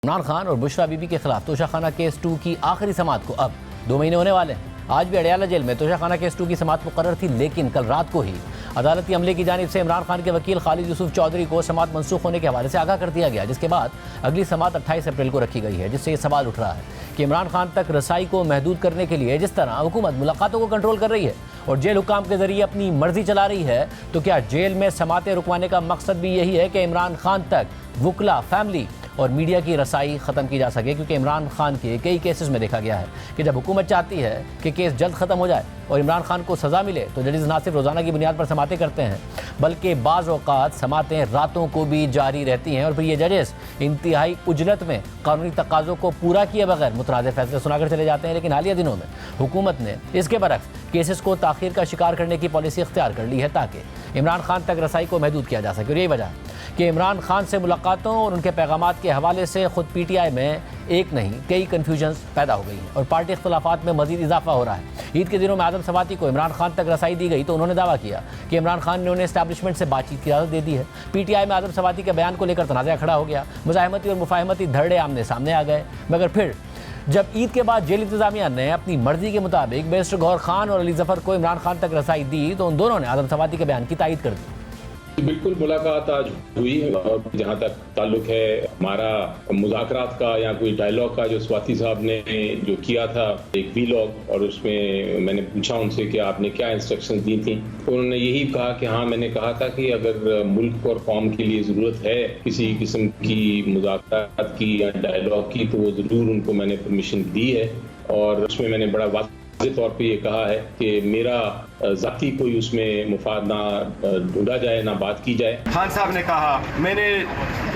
इमरान खान और बुशरा बीबी के खिलाफ तोशाखाना केस 2 की आखिरी समाअत को अब 2 महीने होने वाले हैं। आज भी अडयाला जेल में तोशाखाना केस 2 की समाअत मुकर्रर थी, लेकिन कल रात को ही अदालती अमले की जानिब से इमरान खान के वकील खालिद यूसुफ चौधरी को समाअत मनसूख होने के हवाले से आगाह कर दिया गया, जिसके बाद अगली समाअत 28 अप्रैल को रखी गई है। जिससे ये सवाल उठ रहा है कि इमरान खान तक रसाई को महदूद करने के लिए जिस तरह हुकूमत मुलाकातों को कंट्रोल कर रही है और जेल हुकाम के जरिए अपनी मर्जी चला रही है, तो क्या जेल में समातें रुकवाने का मकसद भी यही है कि इमरान खान तक वुकला, फैमिली और मीडिया की रसाई ख़त्म की जा सके? क्योंकि इमरान खान के कई केसेस में देखा गया है कि जब हुकूमत चाहती है कि केस जल्द ख़त्म हो जाए और इमरान खान को सज़ा मिले, तो जजेस ना सिर्फ रोज़ाना की बुनियाद पर समातें करते हैं, बल्कि बाज़ औक़ात समातें रातों को भी जारी रहती हैं और फिर ये जजेस इंतहाई उजलत में कानूनी तकाज़ों को पूरा किए बगैर मुतराज़ फैसले सुनाकर चले जाते हैं। लेकिन हालिया दिनों में हुकूमत ने इसके बरक्स केसेस को ताख़ीर का शिकार करने की पॉलिसी इख्तियार कर ली है ताकि इमरान खान तक रसाई को महदूद किया जा सके। और यही वजह है कि इमरान खान से मुलाकातों और उनके पैगामात के हवाले से खुद PTI में एक नहीं कई कन्फ्यूजन्स पैदा हो गई हैं और पार्टी इख्तलाफात में मजीद इजाफा हो रहा है। ईद के दिनों में आज़म सवाती को इमरान खान तक रसाई दी गई तो उन्होंने दावा किया कि इमरान खान ने उन्हें एस्टैब्लिशमेंट से बातचीत की इजाज़त दे दी है। PTI में आज़म सवाती के बयान को लेकर तनाज़ा खड़ा हो गया, मुज़ाहमती और मुफाहमती धरड़े आमने सामने आ गए। मगर फिर जब ईद के बाद जेल इंतज़ामिया ने अपनी मर्जी के मुताबिक बैरिस्टर गौहर खान और अली ज़फ़र को इमरान खान तक रसाई दी, तो उन दोनों ने आज़म सवाती के बयान की तायीद कर दी। बिल्कुल मुलाकात आज हुई है और जहाँ तक ताल्लुक है हमारा मुज़ाकरात का या कोई डायलॉग का, जो स्वाति साहब ने जो किया था एक वीलॉग, और उसमें मैंने पूछा उनसे कि आपने क्या इंस्ट्रक्शंस दी थी, तो उन्होंने यही कहा कि हाँ, मैंने कहा था कि अगर मुल्क और कौम के लिए ज़रूरत है किसी किस्म की मुज़ाकरात की या डायलॉग की, तो वो ज़रूर उनको मैंने परमिशन दी है। और उसमें मैंने बड़ा वाज़ेह तौर पे ये कहा है कि मेरा ज़ाती कोई उसमें मुफाद ना ढूंढा जाए, ना बात की जाए। खान साहब ने कहा मैंने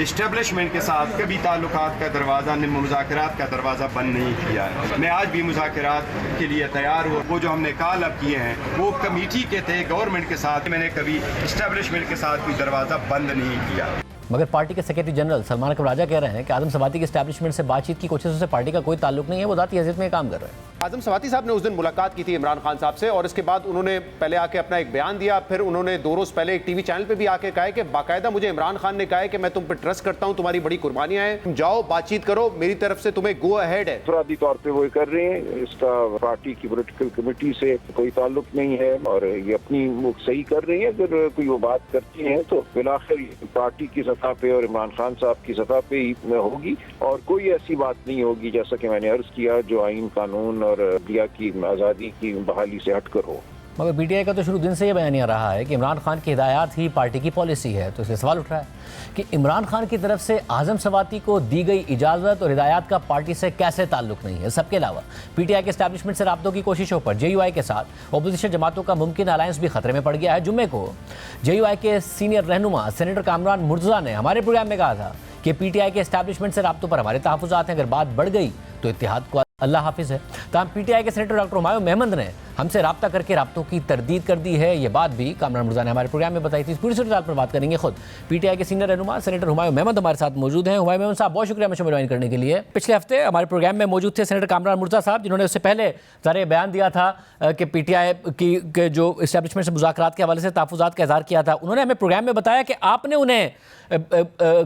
इस्टेब्लिशमेंट के साथ कभी ताल्लुकात का दरवाज़ा, मुज़ाकरात का दरवाज़ा बंद नहीं किया है। मैं आज भी मुज़ाकरात के लिए तैयार हूँ। वो जो हमने कॉल अप किए हैं वो कमेटी के थे, गवर्नमेंट के साथ। मैंने कभी इस्टेब्लिशमेंट के साथ कोई दरवाज़ा बंद नहीं किया। मगर पार्टी के सेक्रेटरी जनरल सलमान अकबर राजा कह रहे हैं कि आज़म सवाती के एस्टैब्लिशमेंट से बातचीत की कोशिशों से पार्टी का कोई ताल्लुक नहीं है, वो ज़ाती हैसियत में काम कर रहे हैं। आज़म सवाती साहब ने उस दिन मुलाकात की थी इमरान खान साहब से और इसके बाद उन्होंने पहले आके अपना एक बयान दिया, फिर उन्होंने 2 रोज़ पहले एक टीवी चैनल पे भी आके कहा कि बाकायदा मुझे इमरान खान ने कहा है कि मैं तुम पे ट्रस्ट करता हूं, तुम्हारी बड़ी कुर्बानियां हैं, तुम जाओ बातचीत करो, मेरी तरफ से तुम्हें गो अहेड है। इंफरादी तौर पे वो कर रहे हैं, इसका पार्टी की पॉलिटिकल कमेटी से कोई ताल्लुक नहीं है और ये अपनी वो सही कर रही है। अगर कोई वो बात करती है तो बिलाखिर पार्टी की सतह पे और इमरान खान साहब की सतह पे ही होगी और कोई ऐसी बात नहीं होगी, जैसा कि मैंने अर्ज किया, जो आइन, कानून और मीडिया की आज़ादी की बहाली से हटकर हो। मगर PTI का तो शुरू दिन से ये बयानिया रहा है कि इमरान खान की हिदायत ही पार्टी की पॉलिसी है। तो इससे सवाल उठ रहा है कि इमरान खान की तरफ से आज़म सवाती को दी गई इजाज़त और हिदायत का पार्टी से कैसे ताल्लुक नहीं है। सबके अलावा PTI के एस्टैब्लिशमेंट से राब्तों की कोशिशों पर JUI के साथ अपोजिशन जमातों का मुमकिन अलायंस भी खतरे में पड़ गया है। जुम्मे को JUI के सीनियर रहनुमा सेनेटर कामरान मुर्तज़ा ने हमारे प्रोग्राम में कहा था कि PTI के एस्टैब्लिशमेंट से राब्तों पर हमारे तहफ़्फ़ुज़ात हैं, अगर बात बढ़ गई तो इत्तेहाद को अल्लाह हाफिज़ है। तमाम PTI के सेनेटर डॉक्टर हुमायूं मेहमद ने हमसे रब्ता करके राब्तों की तरदीद कर दी है। ये बात भी कामरान मुर्तज़ा ने हमारे प्रोग्राम में बताई थी। इस पूरी सूरत पर बात करेंगे खुद PTI के सीनियर रहनुमा सेनेटर हुमायूं मेहमद हमारे साथ मौजूद हैं। हुमायूं मेहमद साहब, बहुत शुक्रिया मुझे ज्वाइन करने के लिए। पिछले हफ्ते हमारे प्रोग्राम में मौजूद थे सेनेटर कामरान मुर्तज़ा साहब, जिन्होंने उससे पहले ज़ाहिर बयान दिया था कि PTI की जो इस्टेब्लिशमेंट से मुज़ाकरात के हवाले से तहफ़्फ़ुज़ात का इज़हार किया था। उन्होंने हमें प्रोग्राम में बताया कि आपने उन्हें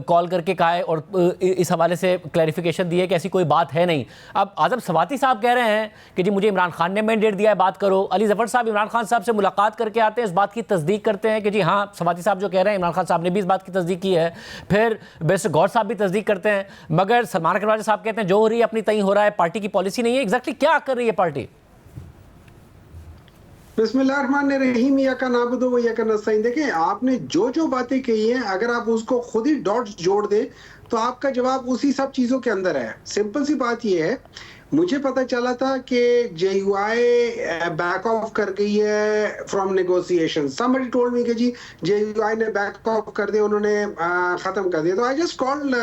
कॉल करके कहा है और इस हवाले से क्लैरिफिकेशन दी है कि ऐसी कोई बात है नहीं। अब आज़म सवाती साहब कह रहे हैं कि जी मुझे इमरान खान ने मैंडेट दिया है, बात करो। अली ज़फ़र साहब इमरान खान साहब से मुलाकात करके आते हैं, इस बात की तस्दीक करते हैं कि जी हाँ, सवाती साहब जो कह रहे हैं इमरान खान साहब ने भी इस बात की तस्दीक की है। फिर बैरिस्टर गौहर साहब भी तस्दीक करते हैं, मगर सलमान अकबर राजा साहब कहते हैं जो हो रही है अपनी तय हो रहा है, पार्टी की पॉलिसी नहीं है। एग्जैक्टली क्या कर रही है पार्टी? बिस्मिल्लाहिर्रहमानिर्रहीम, या का नाबुदु व या का नस्तईन। देखें, आपने जो बातें कही हैं, अगर आप उसको खुद ही डॉट्स जोड़ दे तो आपका जवाब उसी सब चीजों के अंदर है। सिंपल सी बात यह है, मुझे पता चला था कि JUI बैक ऑफ कर गई है from negotiation. Somebody told me कि जी JUI ने बैक ऑफ कर दिया, उन्होंने खत्म कर दिया। तो I just called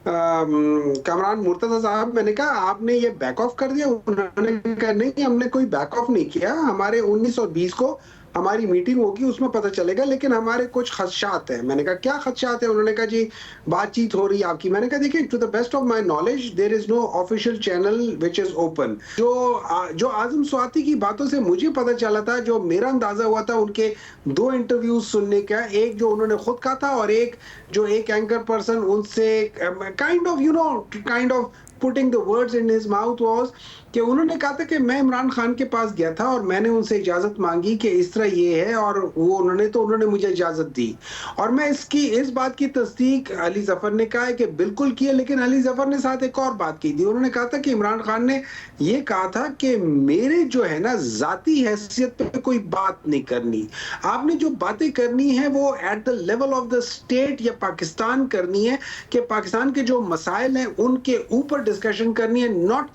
Kamran Murtaza साहब, मैंने कहा आपने ये बैक ऑफ कर दिया? उन्होंने कहा नहीं, हमने कोई बैक ऑफ नहीं किया। हमारे 19 और 20 को हमारी मीटिंग होगी उसमें पता चलेगा, लेकिन हमारे कुछ खदशात हैं। मैंने कहा क्या खदशात है? उन्होंने कहा जी बातचीत हो रही है आपकी। मैंने कहा देखिए, to the best of my knowledge there is no official channel which is open. जो आजम स्वाति की बातों से मुझे पता चला था, जो मेरा अंदाजा हुआ था उनके 2 इंटरव्यूज सुनने का, एक जो उन्होंने खुद कहा था और एक जो एक एंकर पर्सन उनसे kind of putting the words in his mouth was कि उन्होंने कहा था कि मैं इमरान खान के पास गया था और मैंने उनसे इजाजत मांगी कि इस तरह ये है, और वो उन्होंने मुझे इजाजत दी। और मैं इस बात की तस्दीक अली जफर ने कहा है कि बिल्कुल की है, लेकिन अली जफर ने साथ एक और बात की थी। उन्होंने कहा था कि इमरान खान ने ये कहा था कि मेरे जो है ना जाती हैसियत पे कोई बात नहीं करनी, आपने जो बातें करनी है वो at the level of the state या पाकिस्तान करनी है, कि पाकिस्तान के जो मसाइल हैं उनके ऊपर डिस्कशन करनी है, नॉट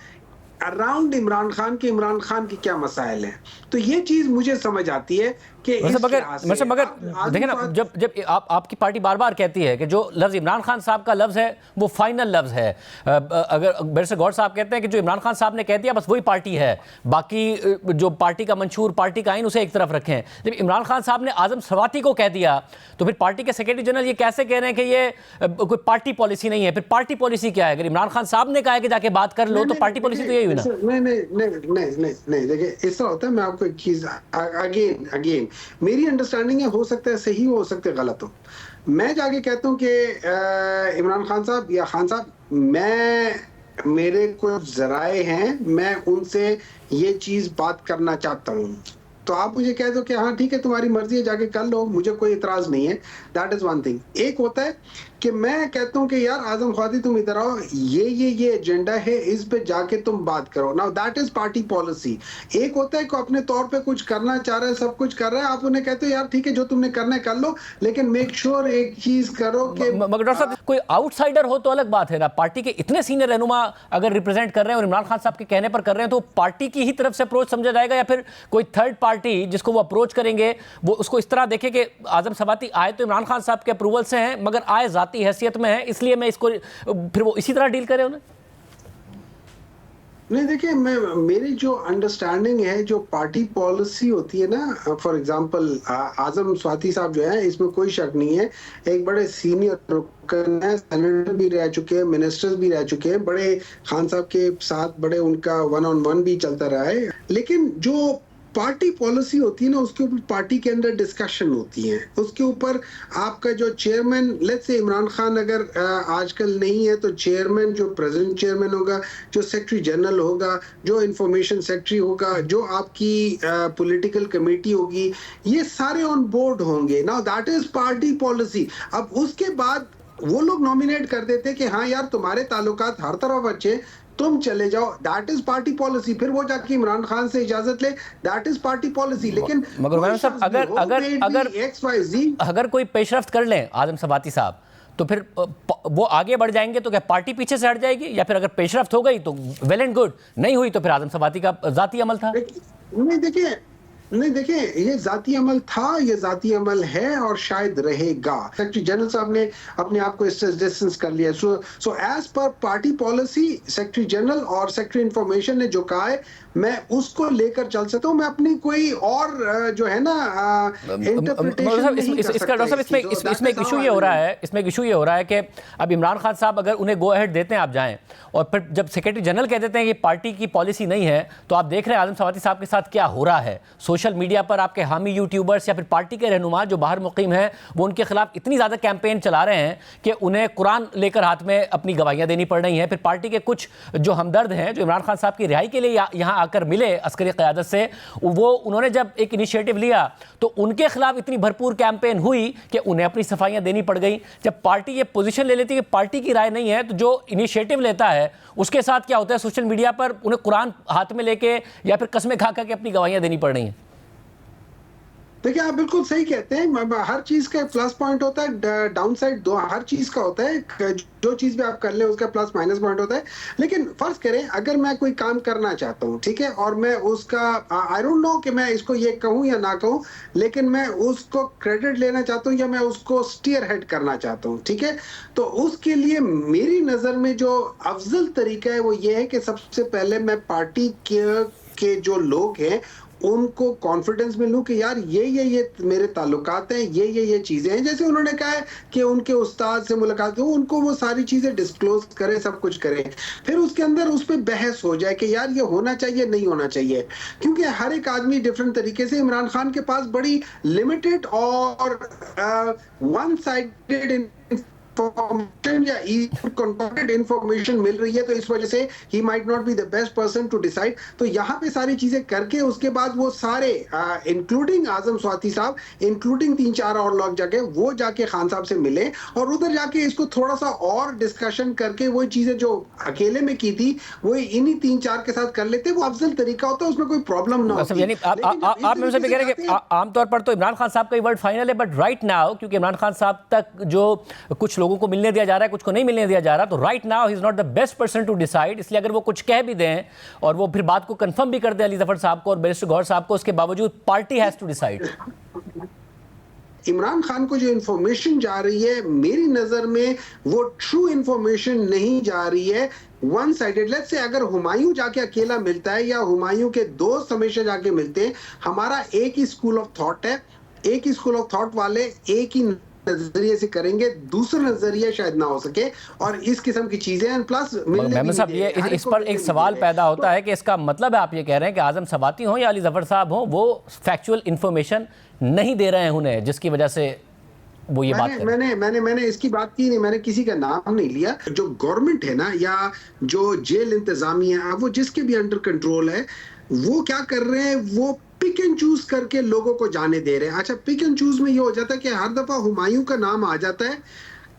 अराउंड इमरान खान के क्या मसाइल हैं। तो ये चीज मुझे समझ आती है कि मगर देखें ना, जब आपकी पार्टी बार बार कहती है कि जो लफ्ज़ इमरान खान साहब का लफ्ज़ है वो फाइनल लफ्ज़ है, अगर बैरिस्टर गौर साहब कहते हैं कि जो इमरान खान साहब ने कह दिया बस वही पार्टी है, बाकी जो पार्टी का मंशूर, पार्टी का आइन, उसे एक तरफ रखें। जब इमरान खान साहब ने आजम स्वाति को कह दिया तो फिर पार्टी के सेक्रेटरी जनरल ये कैसे कह रहे हैं कि ये कोई पार्टी पॉलिसी नहीं है? फिर पार्टी पॉलिसी क्या है? अगर इमरान खान साहब ने कहा है कि जाके बात कर लो तो पार्टी पॉलिसी तो यही हुई ना। नहीं देखिए, इस तरह होता है। मैं आपको एक चीज अगेन मेरी अंडरस्टैंडिंग है, हो सकता है सही हो सकता है गलत हो। मैं जाके कहता हूँ कि इमरान खान साहब या खान साहब, मेरे कुछ जराए हैं, मैं उनसे ये चीज बात करना चाहता हूँ, तो आप मुझे कह दो कि हाँ ठीक है तुम्हारी मर्जी है, जाके कर लो, मुझे कोई इतराज नहीं है। That is one thing. एक होता है कि मैं कहता हूँ कि यार आजम ख्वाती तुम इधर आओ, ये एजेंडा है, इस पे जाके तुम बात करो। Now that is party policy. एक होता है कि अपने तौर पे कुछ करना चाह रहा है, सब कुछ कर रहा है, आप उन्हें कहते हो यार ठीक है जो तुमने करना है कर लो, लेकिन मेक श्योर एक चीज करो कि मगर डॉक्टर साहब कोई आउटसाइडर हो तो अलग बात है ना। पार्टी के इतने सीनियर रहनुमा अगर रिप्रेजेंट कर रहे हैं और इमरान खान साहब के कहने पर कर रहे हैं तो पार्टी की ही तरफ से अप्रोच समझा जाएगा, या फिर कोई थर्ड पार्टी जिसको वो अप्रोच करेंगे वो उसको इस तरह देखे कि आजम स्वाति आए तो इमरान खान साहब के अप्रूवल से हैं, मगर आए जाती हैसियत में है, इसलिए मैं इसको, फिर वो इसी तरह डील करे उन्हें? नहीं देखिए, मेरी जो अंडरस्टैंडिंग है, जो पार्टी पॉलिसी होती है ना, फॉर एग्जांपल आजम स्वाति साहब जो है, इसमें कोई शक नहीं है, एक बड़े सीनियर रुकन है, सेनेटर भी रह चुके हैं, मिनिस्टर्स भी रह चुके हैं, बड़े खान साहब के साथ बड़े उनका 1-on-1 भी चलता रहा है। लेकिन जो पार्टी पॉलिसी होती है ना, उसके ऊपर पार्टी के अंदर डिस्कशन होती है, उसके ऊपर आपका जो chairman, let's say Imran Khan अगर आजकल नहीं है तो चेयरमैन, जो प्रेसिडेंट चेयरमैन होगा, जो सेक्रेटरी जनरल होगा, जो इंफॉर्मेशन सेक्रेटरी होगा, जो आपकी पॉलिटिकल कमेटी होगी, ये सारे ऑन बोर्ड होंगे। Now that is party policy. अब उसके बाद वो लोग नॉमिनेट कर देते हैं कि हाँ यार तुम्हारे ताल्लुकात हर तरफ अच्छे, तुम चले जाओ, दैट इज पार्टी पॉलिसी। फिर वो जाके इमरान खान से इजाजत ले, दैट इज पार्टी पॉलिसी। लेकिन मगर साहब अगर कोई पेशरफ्त कर ले आजम स्वाति साहब तो फिर वो आगे बढ़ जाएंगे, तो क्या पार्टी पीछे से हट जाएगी? या फिर अगर पेशरफ्त हो गई तो वेल एंड गुड, नहीं हुई तो फिर आजम स्वाति का जाती अमल था? नहीं देखिए, ये जाती अमल था, ये जाती अमल है और शायद रहेगा। सेक्रेटरी जनरल साहब ने अपने आप को इससे डिस्टेंस कर लिया। So as per party policy secretary general और सेक्रेटरी इंफॉर्मेशन ने जो कहा है मैं उसको लेकर चल सकता हूँ। मैं अपनी कोई और जो है ना इंटरप्रिटेशन इसमें एक इशू ये हो रहा है कि अब इमरान खान साहब अगर उन्हें गो अहेड देते हैं आप जाएं, और फिर जब सेक्रेटरी जनरल कह देते हैं कि पार्टी की पॉलिसी नहीं है, तो आप देख रहे हैं आजम स्वाति साहब के साथ क्या हो रहा है। सोशल मीडिया पर आपके हामी यूट्यूबर्स या फिर पार्टी के रहनुमा जो बाहर मुकीम हैं वो उनके खिलाफ इतनी ज़्यादा कैंपेन चला रहे हैं कि उन्हें कुरान लेकर हाथ में अपनी गवाहियाँ देनी पड़ रही हैं। फिर पार्टी के कुछ जो हमदर्द हैं जो इमरान खान साहब की रिहाई के लिए यहाँ आकर मिले अस्करी क़यादत से, वो उन्होंने जब एक इनिशिएटिव लिया तो उनके खिलाफ इतनी भरपूर कैंपेन हुई कि उन्हें अपनी सफाइयाँ देनी पड़ गई। जब पार्टी ये पोजीशन ले लेती है कि पार्टी की राय नहीं है, तो जो इनिशिएटिव लेता है उसके साथ क्या होता है, सोशल मीडिया पर उन्हें कुरान हाथ में लेके या फिर कसमें खा के अपनी गवाहियाँ देनी पड़ रही हैं। देखिए, आप बिल्कुल सही कहते हैं, हर चीज का प्लस पॉइंट होता है, डाउन साइड दो हर चीज का होता है। जो चीज भी आप कर ले उसका प्लस माइनस पॉइंट होता है। लेकिन फर्ज करें अगर मैं कोई काम करना चाहता हूँ, ठीक है, और मैं उसका आई डोंट नो कि मैं इसको ये कहूँ या ना कहूँ, लेकिन मैं उसको क्रेडिट लेना चाहता हूँ या मैं उसको स्टीयर हेड करना चाहता हूँ, ठीक है, तो उसके लिए मेरी नजर में जो अफजल तरीका है वो ये है कि सबसे पहले मैं पार्टी के जो लोग हैं उनको कॉन्फिडेंस में लूं कि यार ये मेरे ताल्लुकात हैं, ये चीजें हैं। जैसे उन्होंने कहा है कि उनके उस्ताद से मुलाकात हो, उनको वो सारी चीजें डिस्क्लोज करें, सब कुछ करें, फिर उसके अंदर उस पर बहस हो जाए कि यार ये होना चाहिए नहीं होना चाहिए, क्योंकि हर एक आदमी डिफरेंट तरीके से। इमरान खान के पास बड़ी लिमिटेड और वन साइडेड इंफॉर्मेशन या कंपाउंडेड इंफॉर्मेशन मिल रही है, तो इस वजह से ही might not be the best person to decide. तो यहाँ पे सारी चीजें करके उसके बाद वो सारे इंक्लूडिंग आजम स्वाति साहब, इंक्लूडिंग 3-4 और लोग जाके खान साहब से मिले और उधर जाके इसको थोड़ा सा और डिस्कशन करके वो चीजें जो अकेले में की थी वो इन्हीं 3-4 के साथ कर लेते, वो अफजल तरीका होता है, उसमें कोई प्रॉब्लम ना होती। यानी आप मुझसे भी कह रहे हैं कि आमतौर पर तो इमरान खान साहब का वर्ड फाइनल है, बट राइट नाउ क्योंकि इमरान खान साहब तक जो कुछ लोगों को मिलने दिया जा रहा है, कुछ को नहीं मिलने दिया जा रहा, तो right now he is not the best person to decide. इसलिए अगर वो कुछ कह भी दें और वो फिर बात को कंफर्म भी कर दें अली जफर साहब को और बैरिस्टर गौहर साहब को, उसके बावजूद party has to decide. Imran Khan को जो इंफॉर्मेशन जा रही है, मेरी नजर में वो ट्रू इंफॉर्मेशन नहीं जा रही है, वन साइडेड। लेट्स से अगर हुमायूं जाके अकेला मिलता है या हुमायूं के दोस्त हमेशा जाके मिलते हैं, हमारा एक ही स्कूल ऑफ थॉट है, एक ही स्कूल ऑफ थॉट वाले एक ही नजरिए से करेंगे, दूसरा नजरिया शायद ना हो सके, और इस किस्म की चीजें हैं। प्लस मेमन साहब, ये इस पर एक सवाल पैदा होता है कि इसका मतलब है आप ये कह रहे हैं कि आजम सवाती हो या अली जफर साहब हो, वो फैक्चुअल इंफॉर्मेशन नहीं दे रहे हैं उन्हें, जिसकी वजह से वो ये बात कर रहे हैं। मैंने इसकी बात की नहीं, मैंने किसी का नाम नहीं लिया। जो गवर्नमेंट है ना या जो जेल इंतजामिया है, वो जिसके भी अंडर कंट्रोल है, वो क्या कर रहे हैं, वो पिक एंड चूज करके लोगों को जाने दे रहे हैं। अच्छा, पिक एंड चूज में ये हो जाता है कि हर दफा हुमायूं का नाम आ जाता है,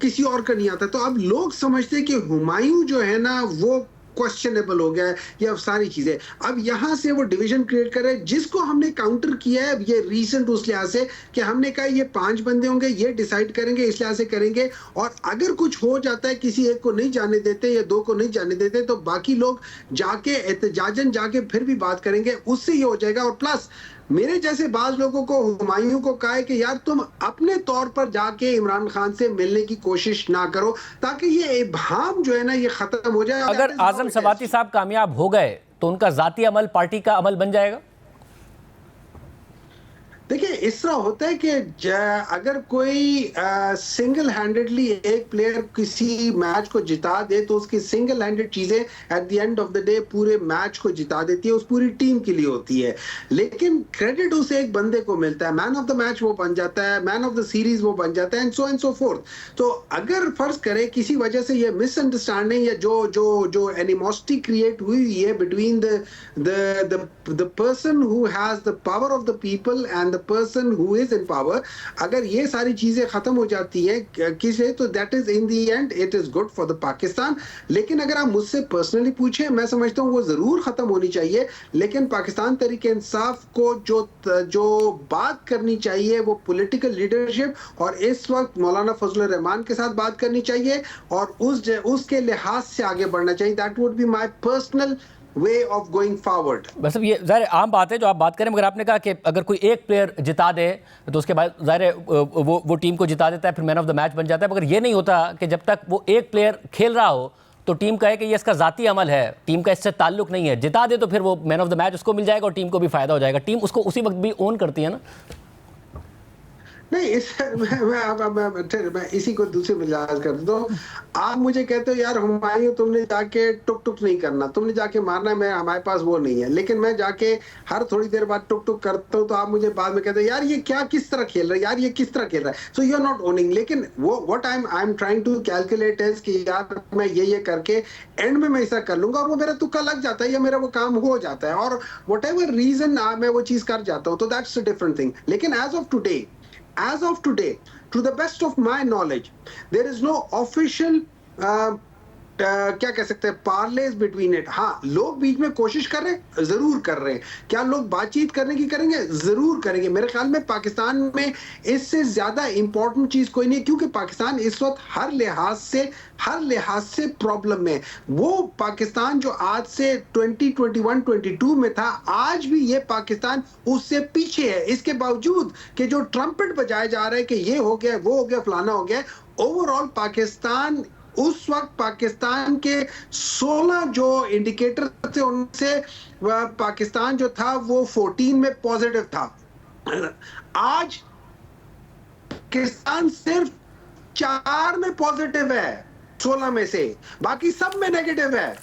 किसी और का नहीं आता, तो अब लोग समझते हैं कि हुमायूं जो है ना वो क्वेश्चनेबल हो गया है, या सारी चीजें। अब यहां से वो डिवीजन क्रिएट कर रहे हैं, जिसको हमने काउंटर किया है ये रीसेंट उस लिहाज से कि हमने कहा ये 5 बंदे होंगे, ये डिसाइड करेंगे, इस लिहाज से करेंगे, और अगर कुछ हो जाता है, किसी एक को नहीं जाने देते या 2 को नहीं जाने देते, तो बाकी लोग जाके एहतजाजन जाके फिर भी बात करेंगे, उससे ये हो जाएगा। और प्लस मेरे जैसे बाज लोगों को हुमायूं को कहा है कि यार तुम अपने तौर पर जाके इमरान खान से मिलने की कोशिश ना करो, ताकि ये इब्हाम जो है ना ये खत्म हो जाए। अगर आजम सवाती साहब कामयाब हो गए तो उनका जाती अमल पार्टी का अमल बन जाएगा। देखिए, इस तरह होता है कि अगर कोई सिंगल हैंडेडली एक प्लेयर किसी मैच को जिता दे, तो उसकी सिंगल हैंडेड चीजें at the end of the day पूरे मैच को जिता देती है, उस पूरी टीम के लिए होती है। लेकिन क्रेडिट उस एक बंदे को मिलता है, मैन ऑफ द मैच वो बन जाता है, मैन ऑफ द सीरीज वो बन जाता है, एंड सो फोर्थ। तो अगर फर्ज करें किसी वजह से ये मिसअंडरस्टैंडिंग या जो एनिमोसिटी क्रिएट हुई है between the person who has the power of the people and the person who is in power, अगर ये सारी चीजें खत्म हो जाती है किसे, तो that is in the end it is good for the Pakistan. लेकिन अगर आप मुझसे पर्सनली पूछें, मैं समझता हूँ वो जरूर खत्म होनी चाहिए, लेकिन पाकिस्तान तरीके इंसाफ को जो बात करनी चाहिए वो पॉलिटिकल लीडरशिप, और इस वक्त मौलाना फजलुर रहमान के साथ बात करनी चाहिए और उसके लिहाज से आगे बढ़ना चाहिए। That would be my personal way of going forward. बस ये ज़ाहिर आम बात है जो आप बात करें, मगर आपने कहा कि अगर कोई एक प्लेयर जिता दे तो उसके बाद ज़ाहिर वो टीम को जिता देता है, फिर मैन ऑफ द मैच बन जाता है। मगर ये नहीं होता कि जब तक वो एक प्लेयर खेल रहा हो तो टीम कहे कि ये इसका ज़ाती अमल है, टीम का इससे ताल्लुक नहीं है, जिता दे तो फिर वो मैन ऑफ द मैच उसको मिल जाएगा और टीम को भी फ़ायदा हो जाएगा। टीम उसको उसी वक्त भी ओन करती है ना। नहीं, मैं इसी को दूसरे मिजाज कर देता हूँ। आप मुझे कहते हो यार हुमायूं तुमने जाके टुक नहीं करना, तुमने जाके मारना है, मैं हमारे पास वो नहीं है, लेकिन मैं जाके हर थोड़ी देर बाद टुक करता हूँ, तो आप मुझे बाद में कहते हो यार ये क्या किस तरह खेल रहा है, यार ये किस तरह खेल रहा है, so you are not owning. लेकिन वो what I am trying to calculate is कि यार मैं ये करके एंड में मैं ऐसा कर लूंगा और वो मेरा तुक्का लग जाता है या मेरा वो काम हो जाता है, और वट एवर रीजन मैं वो चीज कर जाता हूँ, तो दैट्स अ डिफरेंट थिंग। लेकिन as of today, to the best of my knowledge, there is no official क्या कह सकते हैं पार्लेज बिटवीन इट। हाँ, लोग बीच में कोशिश कर रहे हैं, जरूर कर रहे हैं। क्या लोग बातचीत करने की करेंगे? जरूर करेंगे। मेरे ख्याल में पाकिस्तान में इससे ज्यादा इंपॉर्टेंट चीज कोई नहीं है, क्योंकि पाकिस्तान इस वक्त हर लिहाज से प्रॉब्लम में। वो पाकिस्तान जो आज से 2021-22 में था, आज भी ये पाकिस्तान उससे पीछे है। इसके बावजूद कि जो ट्रम्पेट बजाया जा रहा है कि ये हो गया, वो हो गया, फलाना हो गया, ओवरऑल पाकिस्तान उस वक्त पाकिस्तान के 16 जो इंडिकेटर थे उनसे पाकिस्तान जो था वो 14 में पॉजिटिव था। आज पाकिस्तान सिर्फ 4 में पॉजिटिव है 16 में से, बाकी सब में नेगेटिव है।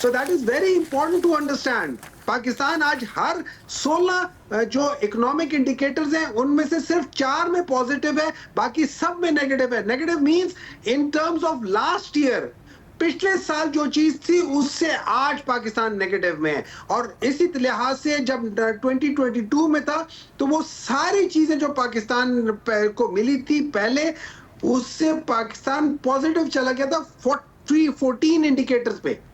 So that is very important to understand. Pakistan आज हर 16 जो इकोनॉमिक इंडिकेटर्स हैं उनमें से सिर्फ 4 में पॉजिटिव है, बाकी सब में नेगेटिव है। Negative means in terms of last year, पिछले साल जो चीज थी उससे आज पाकिस्तान नेगेटिव में है। और इसी लिहाज से जब 2022 में था तो वो सारी चीजें जो पाकिस्तान को मिली थी पहले, उससे पाकिस्तान पॉजिटिव चला गया था 14 इंडिकेटर्स पे।